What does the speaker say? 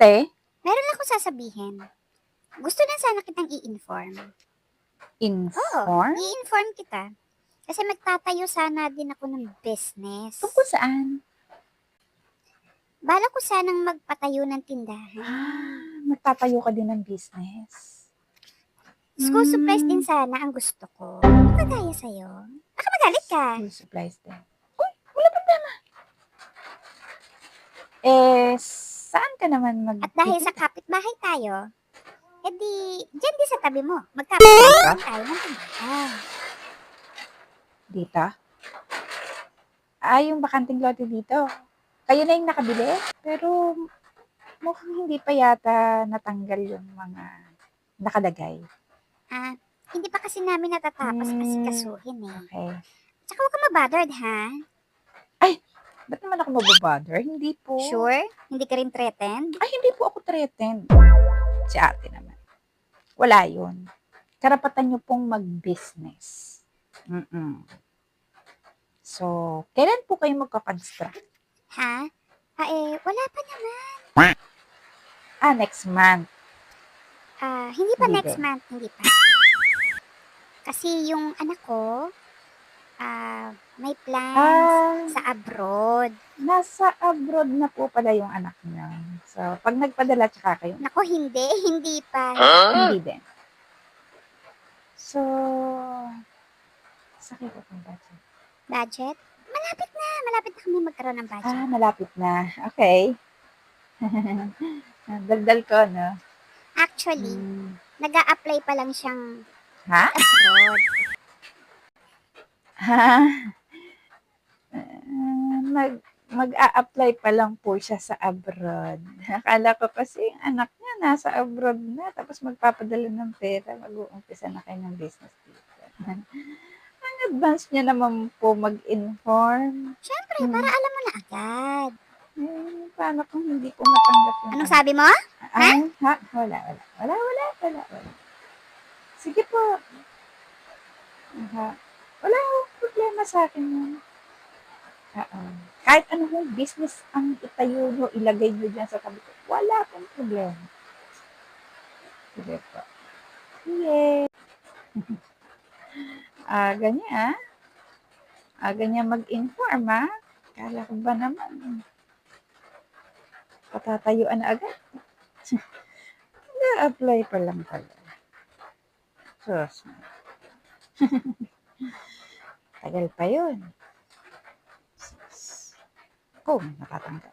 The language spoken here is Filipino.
Ate? Meron lang akong sasabihin. Gusto na sana kitang i-inform. Oo, Inform? i-inform kita. Kasi magtatayo sana din ako ng business. Tungkol saan? Bala ko sanang magpatayo ng tindahan. Magtatayo ka din ng business. School supplies din sana ang gusto ko. Hindi kagaya sa'yo. Baka magalit ka. School supplies din. Uy, wala problema. Saan ka naman At dahil sa magtitinda? kapitbahay tayo, edi, dyan din sa tabi mo. Magkapitbahay tayo ng tindahan. Dito? Yung bakanting lote dito. Kayo na yung nakabili? Pero mukhang hindi pa yata natanggal yung mga nakalagay. Hindi pa kasi namin natatapos kasi kasuhin eh. Okay. Tsaka huwag ka mabothered ha. Ba't naman ako mababother? Hindi po. Sure? Hindi ka rin threatened? Ay, hindi po ako threatened. Si ate naman. Wala yun. Karapatan nyo pong mag-business. So, kailan po kayo magka-construct? Ha? Wala pa naman. Next month. Hindi pa Hindi next din. month, hindi pa. Kasi yung anak ko, may plans sa abroad. Nasa abroad na po pala yung anak niya. So, pag nagpadala, tsaka kayo. Nako, hindi pa. Hindi din. So, sakit ko ng budget. Budget? Malapit na kami magkaroon ng budget. Malapit na. Okay. Daldal ko, no? Actually, nag-a-apply pa lang siyang Ha? abroad. Mag-a-apply pa lang po siya sa abroad. Akala ko kasi yung anak niya nasa abroad na, tapos magpapadala ng pera, mag-uumpisa na kayo ng business dito. Ang advance niya naman po mag-inform. Siyempre, para alam mo na agad. Paano kung hindi po matanggap yung Anong sabi mo? Wala. Sige po. Wala akong problema sa akin yun. Kahit anong business ang itayo nyo, ilagay nyo dyan sa tabi ko, wala akong problema. Sige po. Yay! Ganyan. Ganyan mag-inform, Kala ko ba naman, patatayuan na agad. Na-apply pa lang pala. Sus. Tagal pa yun. Kung nakatanggap.